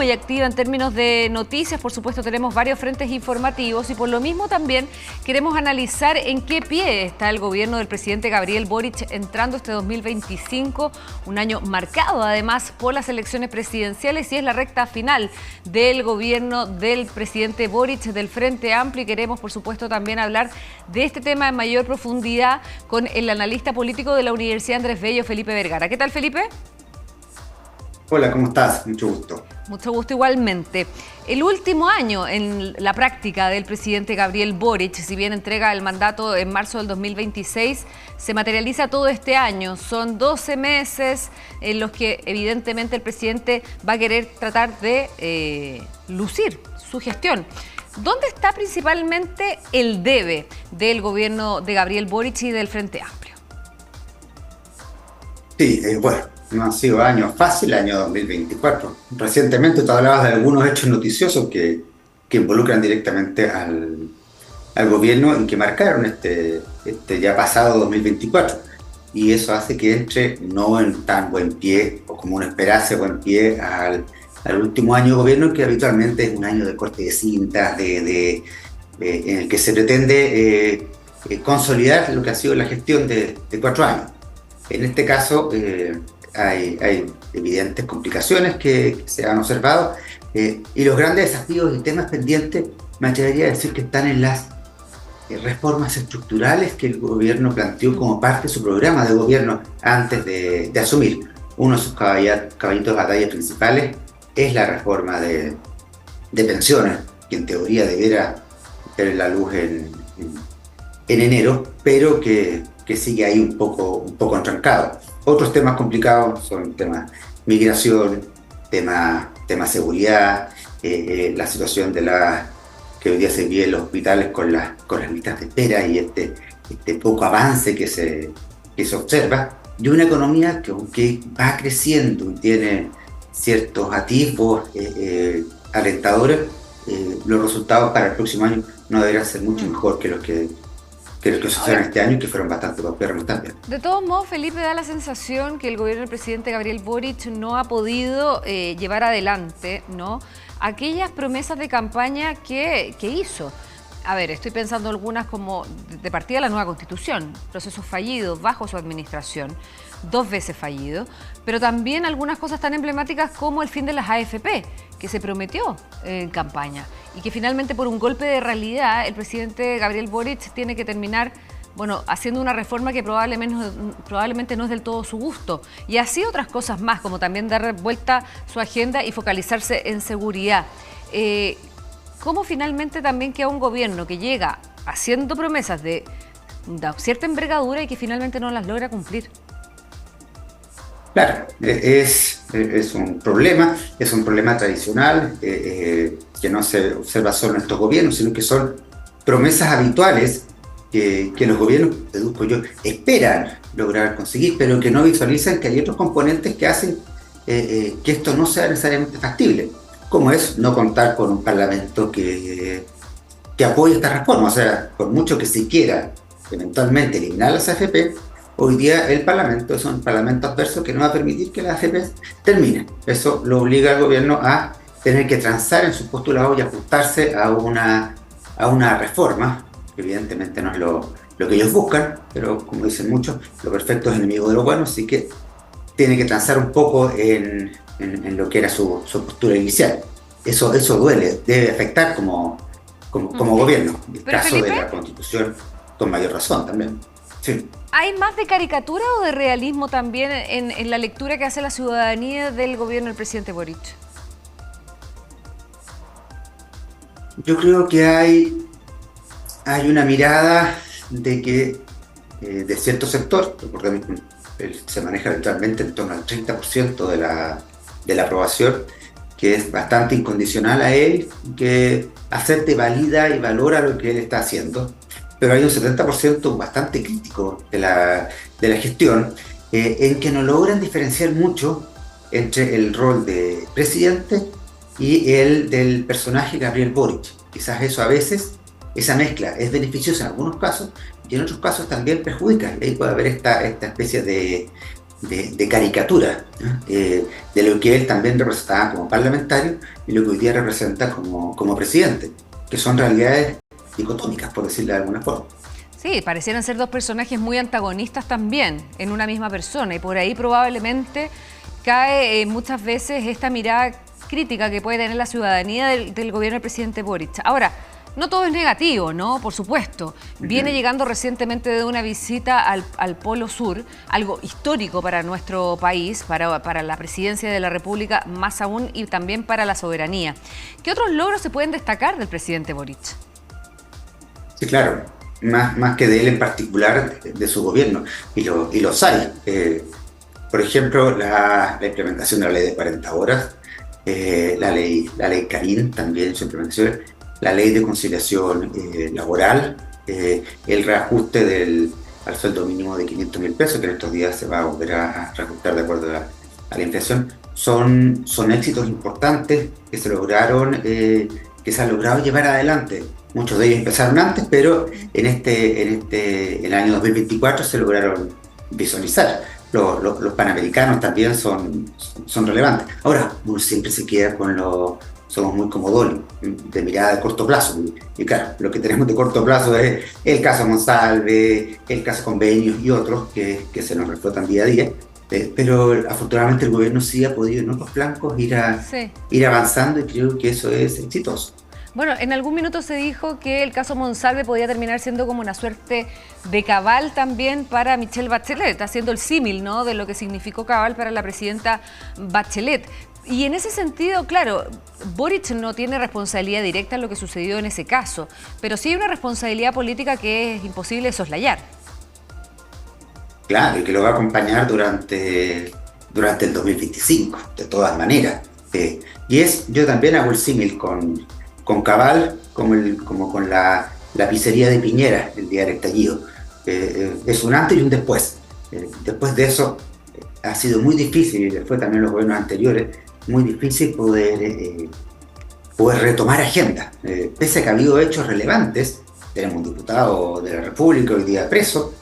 muy activa en términos de noticias. Por supuesto, tenemos varios frentes informativos y por lo mismo también queremos analizar en qué pie está el gobierno del presidente Gabriel Boric entrando este 2025, un año marcado además por las elecciones presidenciales y es la recta final del gobierno del presidente Boric del Frente Amplio y queremos, por supuesto, también hablar de este tema en mayor profundidad con el analista político de la Universidad Andrés Bello, Felipe Vergara. ¿Qué tal, Felipe? Hola, ¿cómo estás? Mucho gusto. Mucho gusto igualmente. El último año en la práctica del presidente Gabriel Boric, si bien entrega el mandato en marzo del 2026, se materializa todo este año. Son 12 meses en los que evidentemente el presidente va a querer tratar de lucir su gestión. ¿Dónde está principalmente el debe del gobierno de Gabriel Boric y del Frente Amplio? Sí, bueno, no han sido años fáciles, año 2024. Recientemente tú hablabas de algunos hechos noticiosos que involucran directamente al gobierno y que marcaron este ya pasado 2024. Y eso hace que entre no en tan buen pie, o como uno esperase buen pie, al último año de gobierno, que habitualmente es un año de corte de cintas, en el que se pretende consolidar lo que ha sido la gestión de 4 años. En este caso, hay evidentes complicaciones que se han observado y los grandes desafíos y temas pendientes, me atrevería a decir que están en las reformas estructurales que el gobierno planteó como parte de su programa de gobierno antes de asumir. Uno de sus caballitos de batalla principales es la reforma de pensiones, que en teoría debiera ver la luz en enero, pero que sigue ahí un poco entrancado. Otros temas complicados son temas migración, tema seguridad, la situación que hoy día se vive en los hospitales con las listas de espera y este poco avance que se observa, y una economía que aunque va creciendo y tiene ciertos atisbos alentadores, los resultados para el próximo año no deberán ser mucho mejor que los que sucedieron este año y que fueron bastante paupérrimos también. De todos modos, Felipe, da la sensación que el gobierno del presidente Gabriel Boric no ha podido llevar adelante, ¿no?, aquellas promesas de campaña que hizo. A ver, estoy pensando algunas como de partida la nueva Constitución, procesos fallidos bajo su administración, 2 veces fallido, pero también algunas cosas tan emblemáticas como el fin de las AFP, que se prometió en campaña y que finalmente por un golpe de realidad el presidente Gabriel Boric tiene que terminar, bueno, haciendo una reforma que probablemente no es del todo su gusto. Y así otras cosas más, como también dar vuelta su agenda y focalizarse en seguridad. ¿Cómo finalmente también queda un gobierno que llega haciendo promesas de cierta envergadura y que finalmente no las logra cumplir? Claro, es un problema tradicional que no se observa solo en estos gobiernos, sino que son promesas habituales que los gobiernos, deduzco yo, esperan lograr conseguir, pero que no visualizan que hay otros componentes que hacen que esto no sea necesariamente factible, como es no contar con un parlamento que apoye esta reforma. O sea, por mucho que se quiera eventualmente eliminar las AFP, hoy día el Parlamento es un Parlamento adverso que no va a permitir que las AFP terminen. Eso lo obliga al gobierno a tener que transar en su postulado y ajustarse a una reforma, que evidentemente no es lo que ellos buscan, pero como dicen muchos, lo perfecto es enemigo de lo bueno, así que tiene que transar un poco en lo que era su postura inicial. Eso duele, debe afectar como gobierno. El caso Felipe, de la Constitución, con mayor razón también. Sí. ¿Hay más de caricatura o de realismo también en la lectura que hace la ciudadanía del gobierno del presidente Boric? Yo creo que hay una mirada de cierto sector, porque se maneja habitualmente en torno al 30% de la aprobación, que es bastante incondicional a él, que acepte, valida y valora lo que él está haciendo. Pero hay un 70% bastante crítico de la gestión, en que no logran diferenciar mucho entre el rol de presidente y el del personaje Gabriel Boric. Quizás eso a veces, esa mezcla es beneficiosa en algunos casos y en otros casos también perjudica. Ahí puede haber esta especie de de caricatura, ¿no? De lo que él también representaba como parlamentario y lo que hoy día representa como presidente, que son realidades dicotómicas, por decirlo de alguna forma. Sí, parecieran ser dos personajes muy antagonistas también en una misma persona y por ahí probablemente cae muchas veces esta mirada crítica que puede tener la ciudadanía del gobierno del presidente Boric. Ahora, no todo es negativo, ¿no? Por supuesto. Viene llegando recientemente de una visita al Polo Sur, algo histórico para nuestro país, para la presidencia de la República, más aún, y también para la soberanía. ¿Qué otros logros se pueden destacar del presidente Boric? Sí, claro, más que de él en particular, de su gobierno, y los hay. Por ejemplo, la implementación de la ley de 40 horas, la ley Carín también, su implementación, la ley de conciliación laboral, el reajuste al sueldo mínimo de 500.000 pesos, que en estos días se va a volver a reajustar de acuerdo a la inflación, son éxitos importantes que se lograron, que se han logrado llevar adelante. Muchos de ellos empezaron antes, pero en el año 2024 se lograron visualizar. Los panamericanos también son relevantes. Ahora, uno siempre se queda somos muy comodores, de mirada de corto plazo. Y claro, lo que tenemos de corto plazo es el caso Monsalve, el caso Convenios y otros que se nos reflotan día a día. Pero afortunadamente el gobierno sí ha podido en otros flancos ir avanzando y creo que eso es exitoso. Bueno, en algún minuto se dijo que el caso Monsalve podía terminar siendo como una suerte de cabal también para Michelle Bachelet, haciendo el símil, ¿no?, de lo que significó cabal para la presidenta Bachelet. Y en ese sentido, claro, Boric no tiene responsabilidad directa en lo que sucedió en ese caso, pero sí hay una responsabilidad política que es imposible soslayar. Claro, y que lo va a acompañar durante el 2025, de todas maneras. Yo también hago el símil con Cabal, como con la pizzería de Piñera el día del estallido. Es un antes y un después. Después de eso ha sido muy difícil, y después también los gobiernos anteriores, muy difícil poder retomar agenda. Pese a que ha habido hechos relevantes, tenemos un diputado de la República hoy día preso,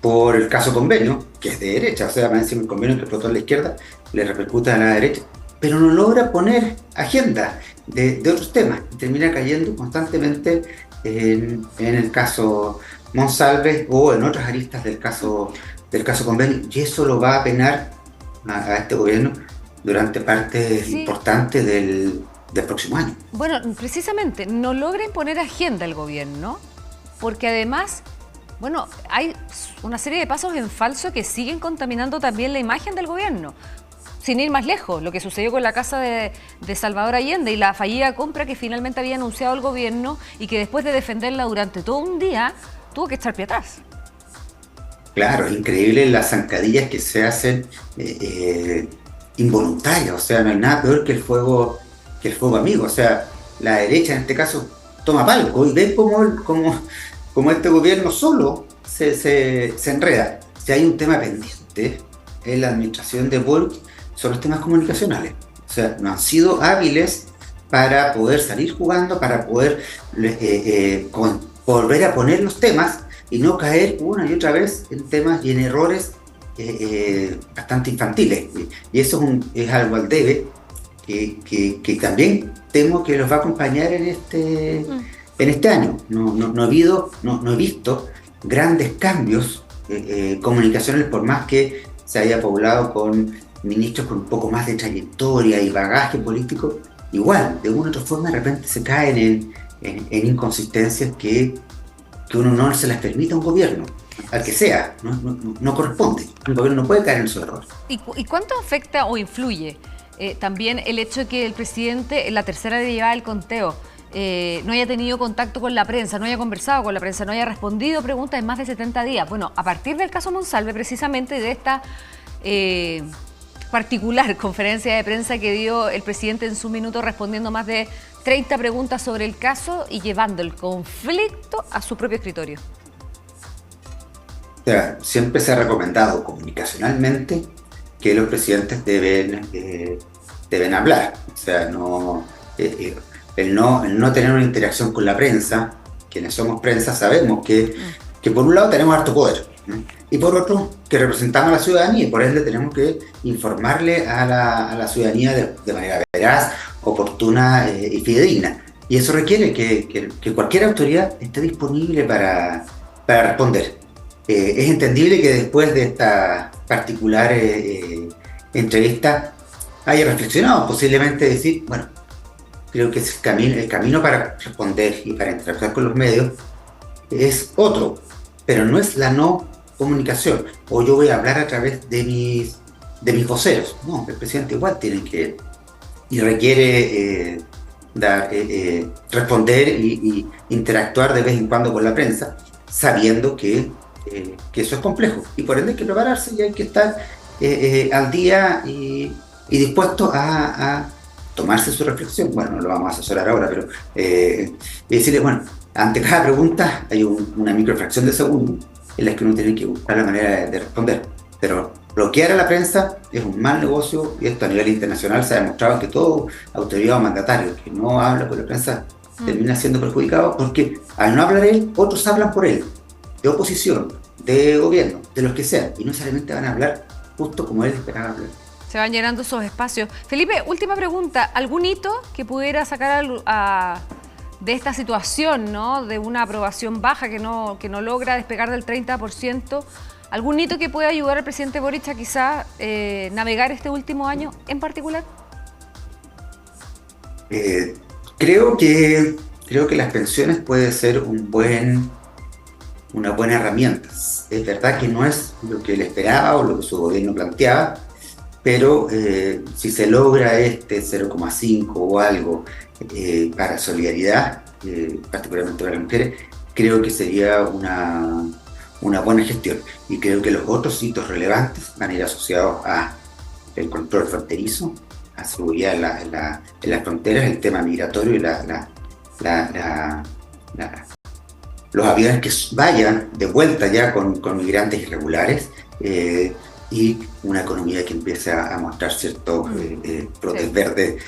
por el caso Convenio, que es de derecha, o sea, más encima el convenio que explotó a la izquierda le repercute a la derecha, pero no logra poner agenda de otros temas, y termina cayendo constantemente en el caso Monsalve o en otras aristas del caso Convenio, y eso lo va a penar a este gobierno durante parte importante del próximo año. Bueno, precisamente, no logra imponer agenda el gobierno, porque además, bueno, hay una serie de pasos en falso que siguen contaminando también la imagen del gobierno. Sin ir más lejos, lo que sucedió con la casa de Salvador Allende y la fallida compra que finalmente había anunciado el gobierno y que después de defenderla durante todo un día, tuvo que echar pie atrás. Claro, es increíble las zancadillas que se hacen involuntarias, o sea, no hay nada peor que el fuego amigo, o sea, la derecha en este caso toma palco y ve cómo este gobierno solo se enreda. Si hay un tema pendiente en la administración de Boric, son los temas comunicacionales. O sea, no han sido hábiles para poder salir jugando, para poder volver a poner los temas y no caer una y otra vez en temas y en errores bastante infantiles. Y eso es algo al debe que también temo que los va a acompañar en este año. No he visto grandes cambios comunicacionales, por más que se haya poblado con ministros con un poco más de trayectoria y bagaje político. Igual, de una u otra forma, de repente se caen en inconsistencias que uno no se las permite a un gobierno, al que sea, no corresponde. El gobierno no puede caer en esos errores. ¿Y cuánto afecta o influye también el hecho de que el presidente, en la tercera de llevar el conteo, no haya tenido contacto con la prensa, no haya conversado con la prensa, no haya respondido preguntas en más de 70 días? Bueno, a partir del caso Monsalve, precisamente de esta particular conferencia de prensa que dio el presidente en su minuto, respondiendo más de 30 preguntas sobre el caso y llevando el conflicto a su propio escritorio. O sea, siempre se ha recomendado comunicacionalmente que los presidentes deben hablar. O sea, el no tener una interacción con la prensa, quienes somos prensa sabemos que por un lado tenemos harto poder, ¿no? y por otro, que representamos a la ciudadanía y por ende tenemos que informarle a la ciudadanía de manera veraz, oportuna y fidedigna. Y eso requiere que cualquier autoridad esté disponible para responder. Es entendible que después de esta particular entrevista haya reflexionado, posiblemente decir, bueno, creo que es el camino para responder y para interactuar con los medios es otro, pero no es la no comunicación, o yo voy a hablar a través de mis voceros. No, el presidente igual tiene que y requiere responder y interactuar de vez en cuando con la prensa, sabiendo que eso es complejo y por ende hay que prepararse y hay que estar al día y dispuesto a tomarse su reflexión. Bueno, no lo vamos a asesorar ahora, pero y decirle, bueno, ante cada pregunta hay una microfracción de segundo en la que uno tiene que buscar la manera de responder. Pero bloquear a la prensa es un mal negocio y esto a nivel internacional se ha demostrado que todo autoridad o mandatario que no habla con la prensa termina siendo perjudicado porque al no hablar él, otros hablan por él, de oposición, de gobierno, de los que sean, y no necesariamente van a hablar justo como él esperaba hablar. Se van llenando esos espacios. Felipe, última pregunta. ¿Algún hito que pudiera sacar de esta situación, ¿no? De una aprobación baja que no logra despegar del 30%? ¿Algún hito que pueda ayudar al presidente Boric a quizá navegar este último año en particular? Creo que las pensiones puede ser una buena herramienta. Es verdad que no es lo que él esperaba o lo que su gobierno planteaba, pero si se logra este 0,5 o algo para solidaridad, particularmente para las mujeres, creo que sería una buena gestión. Y creo que los otros hitos relevantes van a ir asociados a el control fronterizo, a seguridad en las fronteras, el tema migratorio y los aviones que vayan de vuelta ya con migrantes irregulares, y una economía que empiece a mostrar ciertos brotes verdes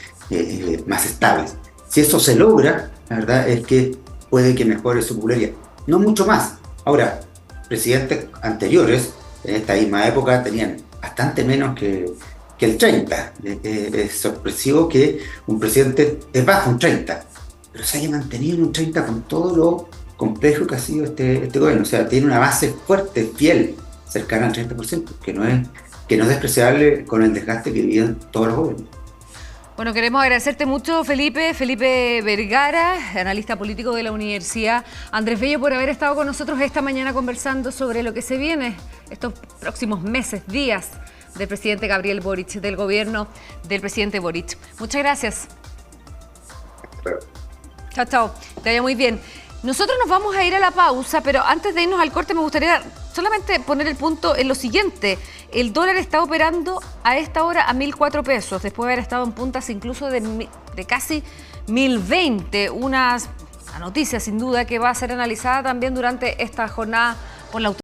más estables. Si eso se logra, la verdad es que puede que mejore su popularidad. No mucho más. Ahora, presidentes anteriores, en esta misma época, tenían bastante menos que el 30. Es sorpresivo que un presidente es bajo un 30, pero se haya mantenido en un 30 con todo lo complejo que ha sido este gobierno. O sea, tiene una base fuerte, fiel, cercana al 30%, que no es despreciable con el desgaste que vivían todos los gobiernos. Bueno, queremos agradecerte mucho, Felipe Vergara, analista político de la Universidad Andrés Bello, por haber estado con nosotros esta mañana conversando sobre lo que se viene estos próximos meses, días del presidente Gabriel Boric, del gobierno del presidente Boric. Muchas gracias. Chao, chao. Te vaya muy bien. Nosotros nos vamos a ir a la pausa, pero antes de irnos al corte me gustaría solamente poner el punto en lo siguiente. El dólar está operando a esta hora a 1.004 pesos, después de haber estado en puntas incluso de casi 1.020. Una noticia sin duda que va a ser analizada también durante esta jornada por la autoridad.